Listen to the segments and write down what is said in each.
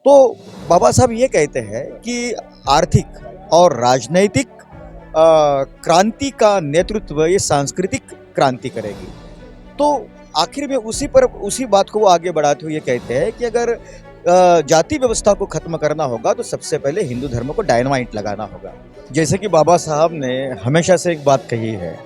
तो बाबा साहब ये कहते हैं कि आर्थिक और राजनैतिक क्रांति का नेतृत्व ये सांस्कृतिक क्रांति करेगी। तो आखिर में उसी बात को वो आगे बढ़ाते हुए ये कहते हैं कि अगर जाति व्यवस्था को खत्म करना होगा तो सबसे पहले हिंदू धर्म को डायनामाइट लगाना होगा। जैसे कि बाबा साहब ने हमेशा से एक बात कही है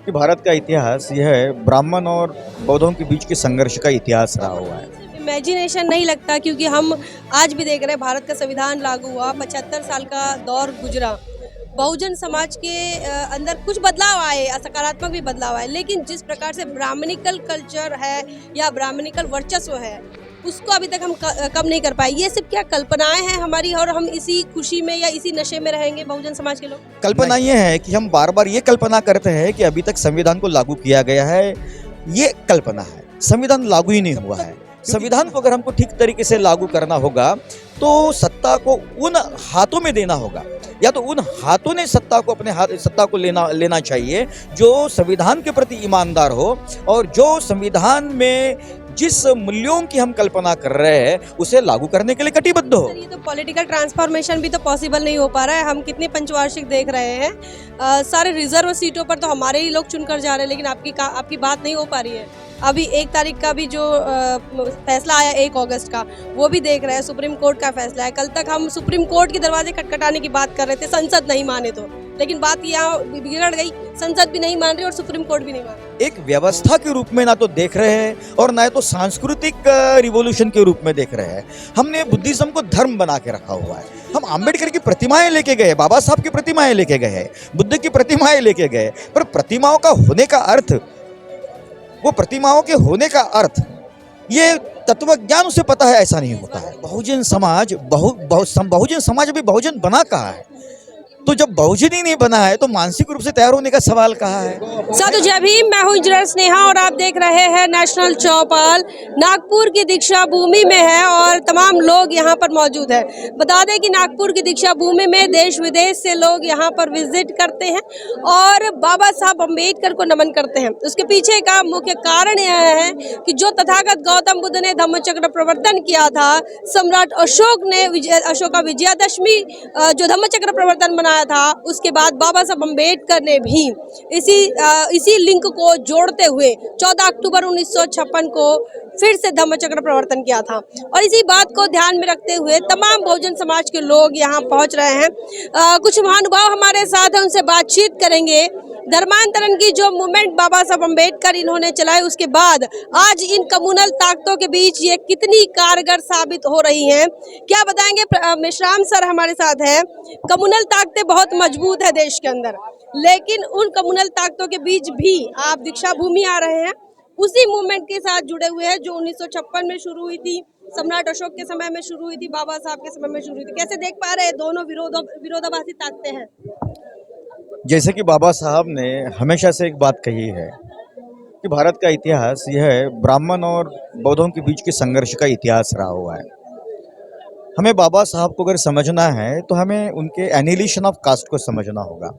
कि भारत का इतिहास यह ब्राह्मण और बौद्धों के बीच के संघर्ष का इतिहास रहा हुआ है। इमेजिनेशन नहीं लगता, क्योंकि हम आज भी देख रहे हैं भारत का संविधान लागू हुआ, 75 साल का दौर गुजरा, बहुजन समाज के अंदर कुछ बदलाव आए, सकारात्मक भी बदलाव आए, लेकिन जिस प्रकार से ब्राह्मणिकल कल्चर है या ब्राह्मणिकल वर्चस्व है उसको अभी तक हम कम नहीं कर पाए। ये सब क्या कल्पनाएं हैं हमारी, और हम इसी खुशी में या इसी नशे में रहेंगे बहुजन समाज के लोग? कल्पना ये है कि हम बार बार ये कल्पना करते हैं कि अभी तक संविधान को लागू किया गया है, ये कल्पना है। संविधान लागू ही नहीं हुआ है। संविधान को अगर हमको ठीक तरीके से लागू करना होगा तो सत्ता को उन हाथों में देना होगा, या तो उन हाथों ने सत्ता को लेना चाहिए जो संविधान के प्रति ईमानदार हो और जो संविधान में जिस मूल्यों की हम कल्पना कर रहे हैं उसे लागू करने के लिए कटिबद्ध हो। ये तो पॉलिटिकल ट्रांसफॉर्मेशन भी तो पॉसिबल नहीं हो पा रहा है। हम कितने पंचवार्षिक देख रहे हैं, सारे रिजर्व सीटों पर तो हमारे ही लोग चुनकर जा रहे हैं, लेकिन आपकी बात नहीं हो पा रही है। अभी 1 तारीख का भी जो फैसला आया 1 अगस्त का, वो भी देख रहे हैं, सुप्रीम कोर्ट का फैसला है। कल तक हम सुप्रीम कोर्ट के दरवाजे खटखटाने की बात कर रहे थे, संसद नहीं माने तो, लेकिन बात यहाँ बिगड़ गई, संसद भी नहीं मान रही और सुप्रीम कोर्ट भी नहीं मान रही। एक व्यवस्था के रूप में ना तो देख रहे हैं और ना तो सांस्कृतिक रिवॉल्यूशन के रूप में देख रहे हैं। हमने बुद्धिज्म को धर्म बना के रखा हुआ है। हम अंबेडकर की प्रतिमाएं लेके गए, बाबा साहब की प्रतिमाएं लेके गए, बुद्ध की प्रतिमाएं लेके गए, पर प्रतिमाओं का होने का अर्थ, वो प्रतिमाओं के होने का अर्थ ये तत्वज्ञान उसे पता है, ऐसा नहीं होता है। बहुजन समाज अभी बहुजन बना कहाँ है? तो जब बहुजन ही नहीं बना है तो मानसिक रूप से तैयार होने का सवाल कहाँ है? साधु जय भीम, मैं हूं इंजीनियर स्नेहा और आप देख रहे हैं नेशनल चौपाल। नागपुर की दीक्षा भूमि में है और तमाम लोग यहां पर मौजूद है। बता दें कि नागपुर की दीक्षा भूमि में देश विदेश से लोग यहां पर विजिट करते हैं और बाबा साहब अम्बेडकर को नमन करते हैं। उसके पीछे का मुख्य कारण यह है कि जो तथागत गौतम बुद्ध ने धम्मचक्र प्रवर्तन किया था, सम्राट अशोक ने अशोका विजयादशमी जो धम्मचक्र प्रवर्तन बनाया था, उसके बाद बाबा साहब अम्बेडकर ने भी इसी लिंक को जोड़ते हुए 14 अक्टूबर 1956 को फिर से धम्मचक्र प्रवर्तन किया था। और इसी बात को ध्यान में रखते हुए तमाम बहुजन समाज के लोग यहाँ पहुँच रहे हैं। कुछ महानुभाव हमारे साथ हैं, उनसे बातचीत करेंगे। धर्मांतरण की जो मूवमेंट बाबा साहब अम्बेडकर इन्होंने चलाई, उसके बाद आज इन कम्युनल ताकतों के बीच ये कितनी कारगर साबित हो रही हैं, क्या बताएंगे? मेश्राम सर हमारे साथ हैं। कम्युनल ताकतें बहुत मजबूत है देश के अंदर, लेकिन उन कम्युनल ताकतों के बीच भी आप दीक्षा भूमि आ रहे हैं, उसी मूवमेंट के साथ जुड़े हुए हैं जो 1956 में शुरू हुई थी, सम्राट अशोक के समय में शुरू हुई थी, बाबा साहब के समय में शुरू हुई थी। कैसे देख पा रहे हैं दोनों विरोधाभासी ताकतें हैं? जैसे कि बाबा साहब ने हमेशा से एक बात कही है कि भारत का इतिहास यह ब्राह्मण और बौद्धों के बीच के संघर्ष का इतिहास रहा हुआ है। हमें बाबा साहब को अगर समझना है तो हमें उनके एनिहिलेशन ऑफ कास्ट को समझना होगा।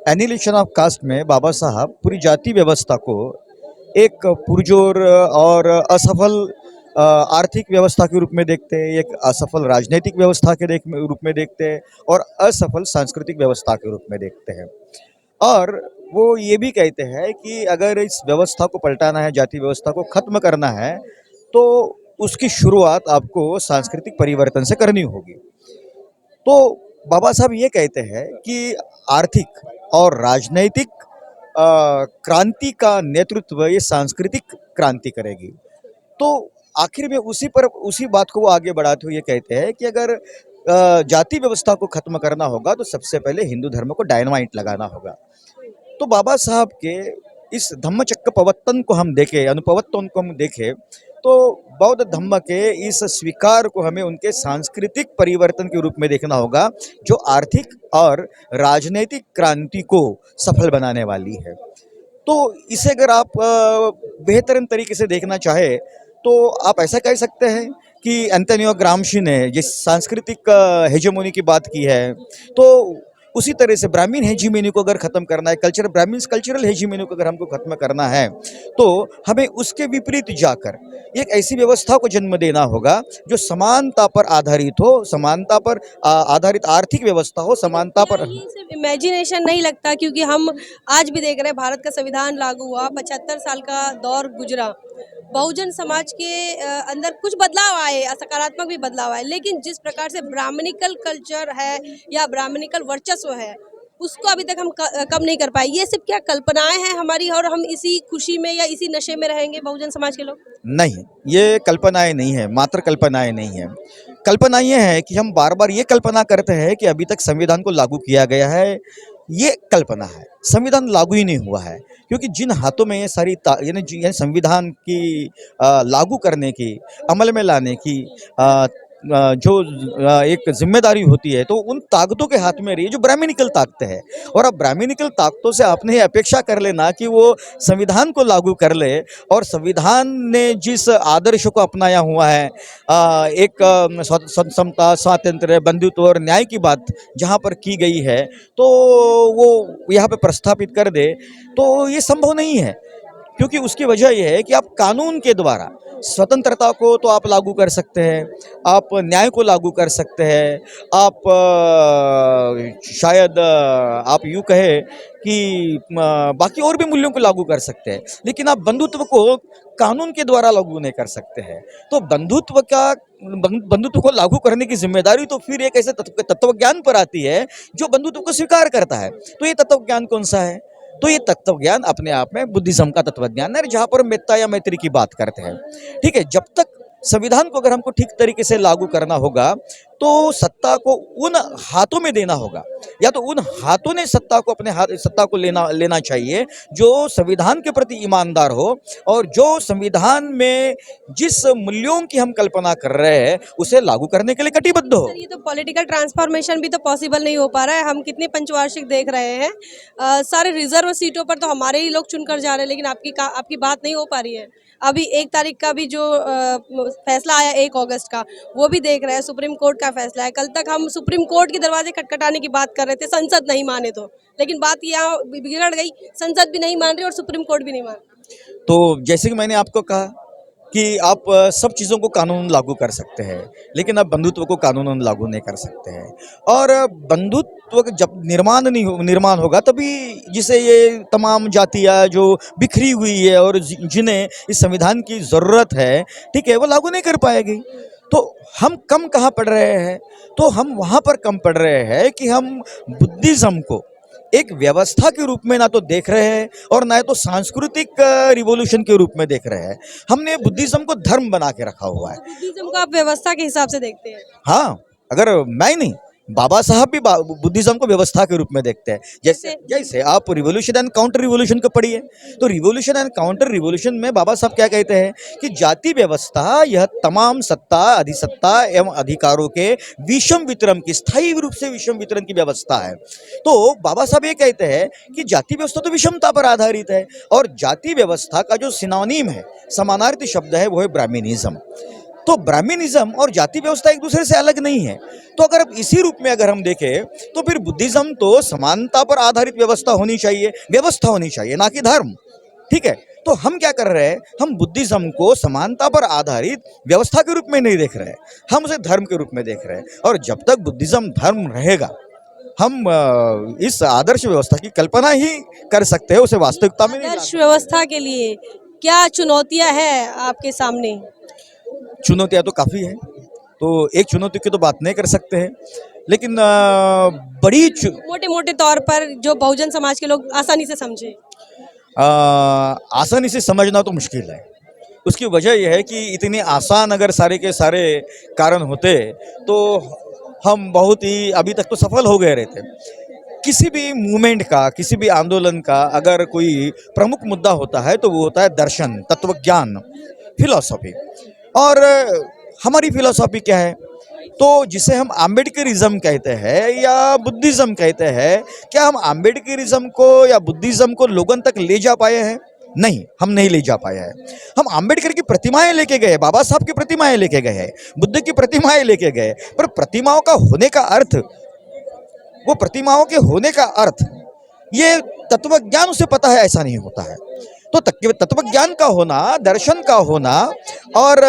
एनिहिलेशन ऑफ कास्ट में बाबा साहब पूरी जाति व्यवस्था को एक पुरजोर और असफल आर्थिक व्यवस्था के रूप में देखते हैं, एक असफल राजनीतिक व्यवस्था के रूप में देखते हैं और असफल सांस्कृतिक व्यवस्था के रूप में देखते हैं। और वो ये भी कहते हैं कि अगर इस व्यवस्था को पलटाना है, जाति व्यवस्था को खत्म करना है, तो उसकी शुरुआत आपको सांस्कृतिक परिवर्तन से करनी होगी। तो बाबा साहब ये कहते हैं कि आर्थिक और राजनैतिक क्रांति का नेतृत्व ये सांस्कृतिक क्रांति करेगी। तो आखिर में उसी बात को वो आगे बढ़ाते हुए ये कहते हैं कि अगर जाति व्यवस्था को खत्म करना होगा तो सबसे पहले हिंदू धर्म को डायनामाइट लगाना होगा। तो बाबा साहब के इस धम्मचक्र प्रवर्तन को हम देखें, अनुप्रवर्तन को हम देखें, तो बौद्ध धम्म के इस स्वीकार को हमें उनके सांस्कृतिक परिवर्तन के रूप में देखना होगा जो आर्थिक और राजनीतिक क्रांति को सफल बनाने वाली है। तो इसे अगर आप बेहतरीन तरीके से देखना चाहे तो आप ऐसा कह सकते हैं कि एंटोनियो ग्राम्शी ने जिस सांस्कृतिक हेजेमोनी की बात की है, तो उसी तरह से ब्राह्मण हेजीमनी को अगर खत्म करना है, कल्चरल हेजीमनी को अगर हमको खत्म करना है, तो हमें उसके विपरीत जाकर एक ऐसी व्यवस्था को जन्म देना होगा जो समानता पर आधारित हो, समानता पर आधारित आर्थिक व्यवस्था हो, समानता पर। ये सिर्फ इमेजिनेशन नहीं लगता, क्योंकि हम आज भी देख रहे हैं भारत का संविधान लागू हुआ, 75 साल का दौर गुजरा, बहुजन समाज के अंदर कुछ बदलाव आए, सकारात्मक भी बदलाव आए, लेकिन जिस प्रकार से ब्राह्मणिकल कल्चर है या ब्राह्मणिकल वर्चस्व है, उसको अभी तक हम कम नहीं कर पाए। ये सिर्फ क्या कल्पनाएं हैं हमारी, और हम इसी खुशी में या इसी नशे में रहेंगे बहुजन समाज के लोग? नहीं, ये कल्पनाएं नहीं है, मात्र कल्पनाएं नहीं है। कल्पना ये है कि हम बार बार ये कल्पना करते हैं कि अभी तक संविधान को लागू किया गया है, ये कल्पना है। संविधान लागू ही नहीं हुआ है, क्योंकि जिन हाथों में ये सारी यानी संविधान की लागू करने की, अमल में लाने की जो एक जिम्मेदारी होती है, तो उन ताकतों के हाथ में रही है जो ब्राह्मणिकल ताकतें है। और अब ब्राह्मणिकल ताकतों से आपने ये अपेक्षा कर लेना कि वो संविधान को लागू कर ले, और संविधान ने जिस आदर्श को अपनाया हुआ है, एक समता, स्वातंत्र्य, बंधुत्व और न्याय की बात जहाँ पर की गई है, तो वो यहाँ पे प्रस्थापित कर दे, तो ये संभव नहीं है। क्योंकि उसकी वजह यह है कि आप कानून के द्वारा स्वतंत्रता को तो आप लागू कर सकते हैं, आप न्याय को लागू कर सकते हैं, आप शायद आप यूँ कहें कि बाकी और भी मूल्यों को लागू कर सकते हैं, लेकिन आप बंधुत्व को कानून के द्वारा लागू नहीं कर सकते हैं। तो बंधुत्व को लागू करने की जिम्मेदारी तो फिर एक ऐसे तत्वज्ञान पर आती है जो बंधुत्व को स्वीकार करता है। तो ये तत्वज्ञान कौन सा है? तो ये तत्वज्ञान अपने आप में बुद्धिज्म का तत्वज्ञान है, जहां पर मेत्ता या मैत्री की बात करते हैं। ठीक है, जब तक संविधान को अगर हमको ठीक तरीके से लागू करना होगा, तो सत्ता को उन हाथों में देना होगा, या तो उन हाथों ने सत्ता को लेना चाहिए जो संविधान के प्रति ईमानदार हो, और जो संविधान में जिस मूल्यों की हम कल्पना कर रहे हैं उसे लागू करने के लिए कटिबद्ध हो। ये तो पॉलिटिकल ट्रांसफॉर्मेशन भी तो पॉसिबल नहीं हो पा रहा है। हम कितनी पंचवार्षिक देख रहे हैं, सारे रिजर्व सीटों पर तो हमारे ही लोग चुनकर जा रहे हैं, लेकिन आपकी बात नहीं हो पा रही है। अभी 1 तारीख का भी जो फैसला आया 1 अगस्त का, वो भी देख रहे हैं, सुप्रीम कोर्ट का फैसला है। कल तक हम सुप्रीम कोर्ट के दरवाजे खटखटाने की बात कर रहे थे, संसद नहीं माने तो, लेकिन बात यहाँ बिगड़ गई, संसद भी नहीं मान रही और सुप्रीम कोर्ट भी नहीं मान रही। तो जैसे कि मैंने आपको कहा कि आप सब चीज़ों को कानून लागू कर सकते हैं, लेकिन आप बंधुत्व को कानून लागू नहीं कर सकते हैं। और बंधुत्व जब निर्माण होगा, तभी जिसे ये तमाम जातियाँ जो बिखरी हुई है और जिन्हें इस संविधान की ज़रूरत है, ठीक है, वो लागू नहीं कर पाएगी। तो हम कम कहाँ पड़ रहे हैं? तो हम वहाँ पर कम पड़ रहे हैं कि हम बुद्धिज़्म को एक व्यवस्था के रूप में ना तो देख रहे हैं, और ना तो सांस्कृतिक रिवॉल्यूशन के रूप में देख रहे हैं। हमने बुद्धिज्म को धर्म बना के रखा हुआ है। बुद्धिज्म को आप व्यवस्था के हिसाब से देखते हैं? हाँ, अगर मैं नहीं, बाबा साहब भी बुद्धिज्म को व्यवस्था के रूप में देखते हैं। जैसे आप रिवॉल्यूशन एंड काउंटर रिवॉल्यूशन को पढ़िए, तो रिवॉल्यूशन एंड काउंटर रिवॉल्यूशन में बाबा साहब क्या कहते हैं कि जाति व्यवस्था यह तमाम सत्ता, अधिसत्ता एवं अधिकारों के विषम वितरण की, स्थायी रूप से विषम वितरण की व्यवस्था है। तो बाबा साहब ये कहते हैं कि जाति व्यवस्था तो विषमता पर आधारित है, और जाति व्यवस्था का जो सिनोनिम है, समानार्थी शब्द है, वो है ब्राह्मणिज्म। तो ब्राह्मणिज्म और जाति व्यवस्था एक दूसरे से अलग नहीं है। तो अगर अब इसी रूप में अगर हम देखें, तो फिर बुद्धिज्म तो समानता पर आधारित व्यवस्था होनी चाहिए, ना कि धर्म। ठीक है, तो हम क्या कर रहे हैं? हम बुद्धिज्म को समानता पर आधारित व्यवस्था के रूप में नहीं देख रहे हैं, हम उसे धर्म के रूप में देख रहे हैं। और जब तक बुद्धिज्म धर्म रहेगा, हम इस आदर्श व्यवस्था की कल्पना ही कर सकते हैं, उसे वास्तविकता में नहीं। आदर्श व्यवस्था के लिए क्या चुनौतियां हैं आपके सामने? चुनौतियाँ तो काफ़ी है, तो एक चुनौती की तो बात नहीं कर सकते हैं, लेकिन बड़ी मोटे तौर पर जो बहुजन समाज के लोग आसानी से समझे। आसानी से समझना तो मुश्किल है। उसकी वजह यह है कि इतने आसान अगर सारे के सारे कारण होते, तो हम बहुत ही अभी तक तो सफल हो गए रहते। किसी भी मूवमेंट का, किसी भी आंदोलन का अगर कोई प्रमुख मुद्दा होता है, तो वो होता है दर्शन, तत्वज्ञान, फिलॉसफी। और हमारी फिलॉसफी क्या है? तो जिसे हम आम्बेडकरिज्म कहते हैं या बुद्धिज्म कहते हैं, क्या हम आम्बेडकरिज्म को या बुद्धिज्म को लोगों तक ले जा पाए हैं? नहीं, हम नहीं ले जा पाए हैं। हम आम्बेडकर की प्रतिमाएं लेके गए, बाबा साहब की प्रतिमाएं लेके गए, बुद्ध की प्रतिमाएं लेके गए, पर प्रतिमाओं का होने का अर्थ वो प्रतिमाओं के होने का अर्थ, ये तत्व ज्ञान उसे पता है ऐसा नहीं होता है। तो तत्व ज्ञान का होना, दर्शन का होना और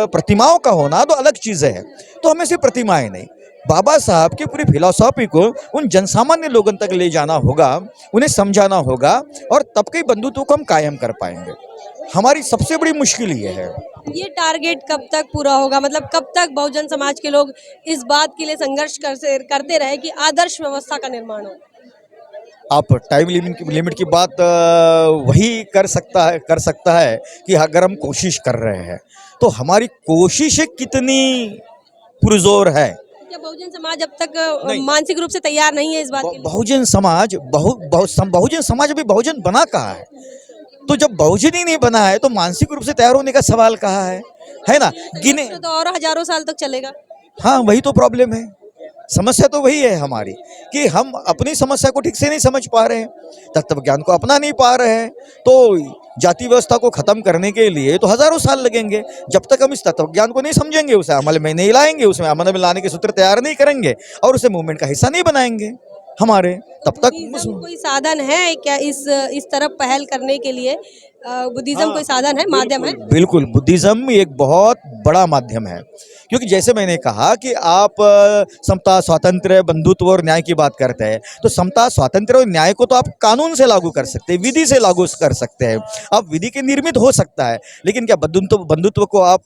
प्रतिमाओं का होना दो अलग चीजें हैं। तो हमें सिर्फ प्रतिमाएं नहीं, बाबा साहब की पूरी फिलॉसफी को उन जनसामान्य लोगों तक ले जाना होगा, उन्हें समझाना होगा, और तब के बंधुत्व को हम कायम कर पाएंगे। हमारी सबसे बड़ी मुश्किल ये है। ये टारगेट कब तक पूरा होगा, मतलब कब तक बहुजन समाज के लोग इस बात के लिए संघर्ष करते रहे कि आदर्श व्यवस्था का निर्माण हो? आप टाइम लिमिट की बात वही कर सकता है कि अगर हम कोशिश कर रहे हैं तो हमारी कोशिशें कितनी पुरजोर है। क्या बहुजन समाज अब तक नहीं। मानसिक रूप से तैयार नहीं है इस बात के लिए? बहुजन समाज अभी बहुजन बना कहाँ है? तो जब बहुजन ही नहीं बना है तो मानसिक रूप से तैयार होने का सवाल कहाँ है ना? गिने तो और हजारों साल तक चलेगा। हाँ, वही तो प्रॉब्लम है। समस्या तो वही है हमारी कि हम अपनी समस्या को ठीक से नहीं समझ पा रहे हैं, तत्व ज्ञान को अपना नहीं पा रहे हैं। तो जाति व्यवस्था को खत्म करने के लिए तो हजारों साल लगेंगे। जब तक हम इस तत्व ज्ञान को नहीं समझेंगे, उसे अमल में नहीं लाएंगे, उसमें अमल में लाने के सूत्र तैयार नहीं करेंगे और उसे मूवमेंट का हिस्सा नहीं बनाएंगे हमारे, तब तक बुद्धिज्म कोई साधन है क्या इस तरफ पहल करने के लिए? बुद्धिज्म कोई साधन है, माध्यम है? बिल्कुल, बुद्धिज्म एक बहुत बड़ा माध्यम है। क्योंकि जैसे मैंने कहा कि आप समता, स्वातंत्र्य, बंधुत्व और न्याय की बात करते हैं, तो समता, स्वातंत्र्य और न्याय को तो आप कानून से लागू कर सकते हैं, विधि से लागू कर सकते हैं। आप विधि के निर्मित हो सकता है, लेकिन क्या बंधुत्व को आप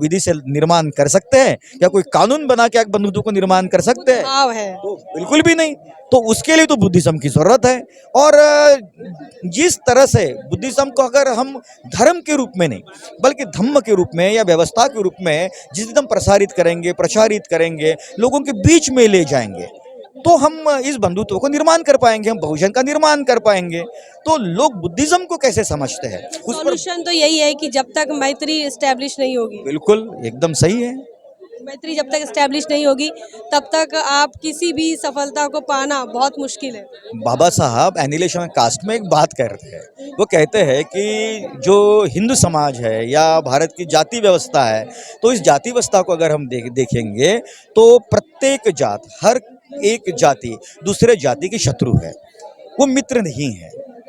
विधि से निर्माण कर सकते हैं? या कोई कानून बना के आप बंधुत्व को निर्माण कर सकते हैं? भाव है तो बिल्कुल भी नहीं। तो उसके लिए तो बुद्धिज्म की जरूरत है। और जिस तरह से बुद्धिज्म को अगर हम धर्म के रूप में नहीं बल्कि धम्म के रूप में या व्यवस्था के रूप में जिस दिन हम प्रचारित करेंगे, लोगों के बीच में ले जाएंगे, तो हम इस बंधुत्व को निर्माण कर पाएंगे, हम बहुजन का निर्माण कर पाएंगे। तो लोग बुद्धिज्म को कैसे समझते हैं उस पर? सॉल्यूशन तो यही है कि जब तक मैत्री एस्टेब्लिश नहीं होगी, बिल्कुल एकदम सही है। मैत्री जब तक एस्टेब्लिश नहीं होगी तब तक आप किसी भी सफलता को पाना बहुत मुश्किल है। बाबा साहब एनिलेशन कास्ट में एक बात करते हैं, वो कहते हैं कि जो हिंदू समाज है या भारत की जाति व्यवस्था है, तो इस जाति व्यवस्था को अगर हम देखेंगे तो प्रत्येक जात, हर एक जाति दूसरे जाति की शत्रु है, वो मित्र नहीं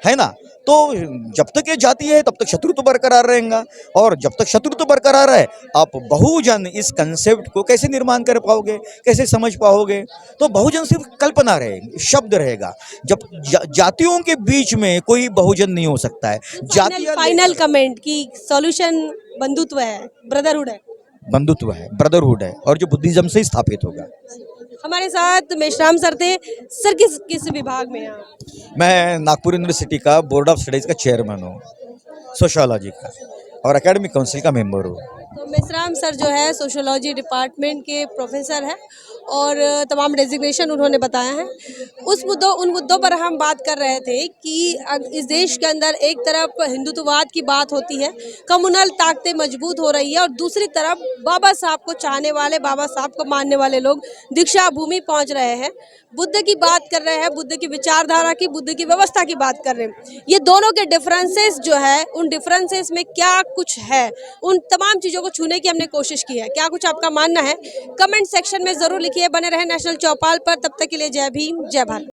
है ना? तो जब तक ये जाति है तब तक शत्रु तो बरकरार रहेगा, और जब तक शत्रु तो बरकरार है, आप बहुजन इस कंसेप्ट को कैसे निर्माण कर पाओगे, कैसे समझ पाओगे? तो बहुजन सिर्फ कल्पना रहेगी, शब्द रहेगा। जब जातियों के बीच में कोई बहुजन नहीं हो सकता है। फाइनल कमेंट की सॉल्यूशन बंधुत्व है, ब्रदरहुड है। बंधुत्व है, ब्रदरहुड है, और जो बुद्धिज्म से स्थापित होगा। हमारे साथ मेश्राम सर थे। सर किस विभाग में हैं आप? मैं नागपुर यूनिवर्सिटी का बोर्ड ऑफ स्टडीज़ का चेयरमैन हूँ, सोशियोलॉजी का, और एकेडमिक काउंसिल का मेंबर हूँ। तो मेश्राम सर जो है सोशियोलॉजी डिपार्टमेंट के प्रोफेसर हैं और तमाम डेजिग्नेशन उन्होंने बताया है। उन मुद्दों पर हम बात कर रहे थे कि इस देश के अंदर एक तरफ हिंदुत्ववाद की बात होती है, कम्युनल ताकतें मजबूत हो रही है, और दूसरी तरफ बाबा साहब को चाहने वाले, बाबा साहब को मानने वाले लोग दीक्षा भूमि पहुंच रहे हैं, बुद्ध की बात कर रहे हैं, बुद्ध की विचारधारा की, बुद्ध की व्यवस्था की बात कर रहे हैं। ये दोनों के डिफरेंसेस जो है, उन डिफरेंसेस में क्या कुछ है, उन तमाम चीज़ों को छूने की हमने कोशिश की है। क्या कुछ आपका मानना है? कमेंट सेक्शन में ज़रूर लिखिए। बने रहे नेशनल चौपाल पर। तब तक के लिए जय भीम, जय भारत।